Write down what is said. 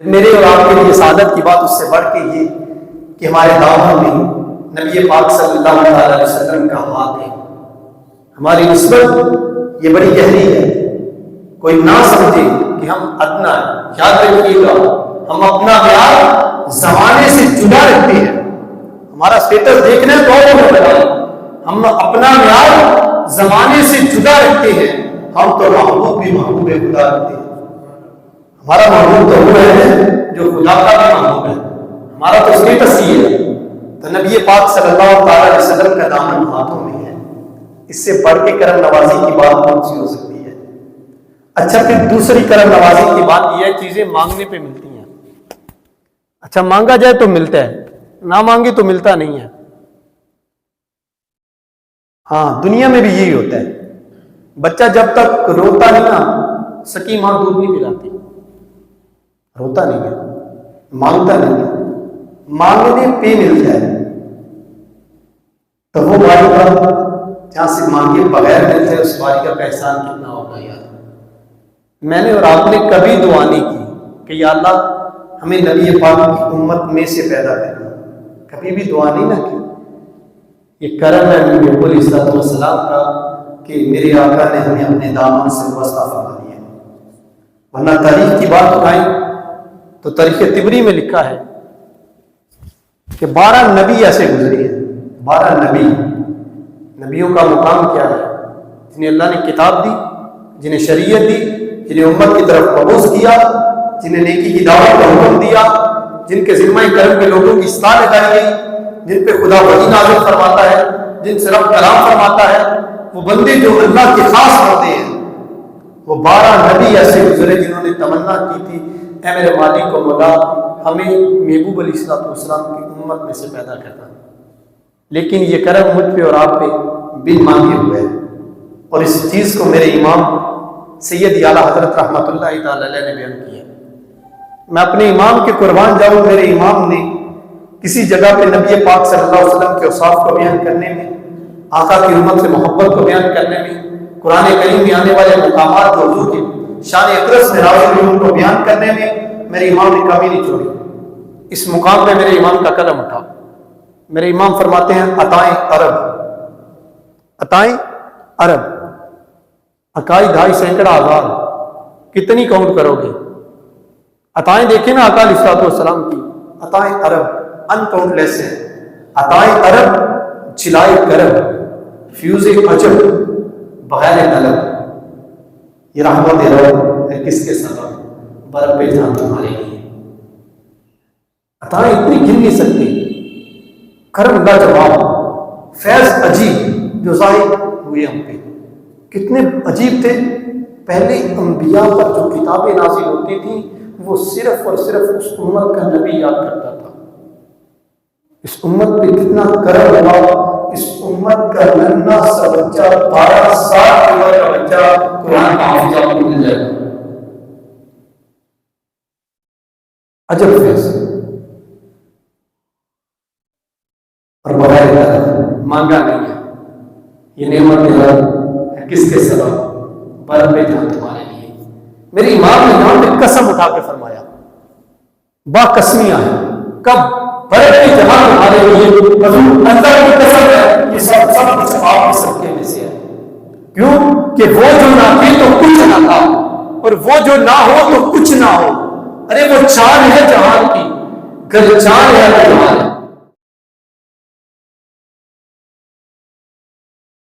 میرے اور آپ کے لیے سعادت کی بات اس سے بڑھ کے یہ کہ ہمارے دامن میں نبی پاک صلی اللہ علیہ وسلم کا ہاتھ ہے. ہماری نسبت یہ بڑی گہری ہے. کوئی نہ سمجھے کہ ہم ادنا ہے. یاد رکھیے گا ہم اپنا معیار زمانے سے جدا رکھتے ہیں. ہمارا اسٹیٹس دیکھنا ہے تو اور بتائیں. ہم اپنا معیار زمانے سے جدا رکھتے ہیں. ہم تو محبوب بھی محبوب خدا رکھتے ہیں. ہمارا محبوب تو وہ ہے جو خدا کا بھی محبوب ہے. ہمارا تو اسٹیٹس ہی ہے. تو نبی پاک صلی اللہ علیہ وسلم کا دامن ہاتھوں میں ہے. اس سے بڑھ کے کرم نوازی کی بات کون سی ہو سکتی ہے؟ اچھا پھر دوسری کرم نوازی کی بات یہ ہے چیزیں مانگنے پہ ملتی ہیں. اچھا مانگا جائے تو ملتا ہے, نہ مانگے تو ملتا نہیں ہے. ہاں دنیا میں بھی یہی ہوتا ہے. بچہ جب تک روتا نہیں نا سکی ماں دودھ نہیں پلاتی. روتا نہیں ہے, مانگتا نہیں ہے. مانگنے پہ مل جائے تو وہ باری کا جہاں سے مانگے بغیر مل جائے اس باری کا احسان کتنا ہوگا یار. میں نے اور آپ نے کبھی دعا نہیں کی کہ یا اللہ ہمیں نبی پاک کی امت میں سے پیدا کرنا. کبھی بھی دعا نہیں نہ کی. یہ کرم ہے نبی علیہ السلام کا کہ میرے آقا نے ہمیں اپنے دامن سے وابستہ فرما دیا. ورنہ تاریخ کی بات اٹھائیں تو تاریخ طبری میں لکھا ہے کہ 12 نبی ایسے گزرے ہیں. 12 نبی. نبیوں کا مقام کیا ہے؟ جنہیں اللہ نے کتاب دی, جنہیں شریعت دی, جنہیں امت کی طرف مبعوث کیا, جنہیں نیکی کی دعوت کا حکم دیا, جن کے ذمہ کرم کے لوگوں کی اصلاح لگائی گئی, جن پہ خدا وحی نازل فرماتا ہے, جن سے رب کلام فرماتا ہے. وہ بندے جو اللہ کے خاص ہوتے ہیں, وہ 12 نبی ایسے گزرے جنہوں نے تمنا کی تھی اے میرے مالک و مولا ہمیں محبوب علیہ السلام کی امت میں سے پیدا کرنا. لیکن یہ کرم مجھ پہ اور آپ پہ بن مانگے ہوئے ہے. اور اس چیز کو میرے امام سید اعلیٰ حضرت رحمۃ اللہ تعالی علیہ نے بیان کیا. میں اپنے امام کے قربان جاؤں. میرے امام نے کسی جگہ پہ نبی پاک صلی اللہ علیہ وسلم کے اوصاف کو بیان کرنے میں, آقا کی امت سے محبت کو بیان کرنے میں, قرآن کریم میں آنے والے مقامات اور حضور کی شان اقدس میں نازل ہوئی کو بیان کرنے میں میرے امام نے کمی نہیں چھوڑی. اس مقام پہ میرے امام کا قلم اٹھا. میرے امام فرماتے ہیں عطائیں عرب, عطائیں عرب, اکائی 2.5 سینکڑا آزاد, کتنی کاؤنٹ کرو گے؟ عطائیں دیکھیں نا آقا علیہ السلام کی. عطائیں عرب ان کاؤنٹ لیس ہے. عطائیں عرب چلائے کرب فیوز عجب بغیر طلب. یہ رحمت رب ہے کس کے سبب بر پہ جان تمہارے لیے. عطائیں اتنی گن نہیں سکتی. کرم لاجواب, فیض عجیب جو ظاہر ہوئے ہم پہ. کتنے عجیب تھے. پہلے انبیاء پر جو کتابیں نازل ہوتی تھیں وہ صرف اور صرف اس امت کا نبی یاد کرتا تھا. اس امت پہ کتنا کرم ہوا. اس امت کا ننھا سا بچہ 12 سال کی عمر کا بچہ قرآن کا حافظ مل جائے گا. عجب فیض. اور بغیر مانگا نہیں ہے. یہ نعمت ہے کس کے سبب بر پہ جان تمہارے لیے. میرے امام نے یہاں پہ قسم اٹھا کے فرمایا, با قسمیاں ہیں. کب؟ بر پہ جان تمہارے لیے. اندر کی قسم ہے یہ سب کچھ آپ کے سب کے میں سے ہے. کیوں کہ وہ جو نہ تھے تو کچھ نہ تھا, اور وہ جو نہ ہو تو کچھ نہ ہو. ارے وہ چاند ہے جہان کی, گر چاند ہے جہان ہے.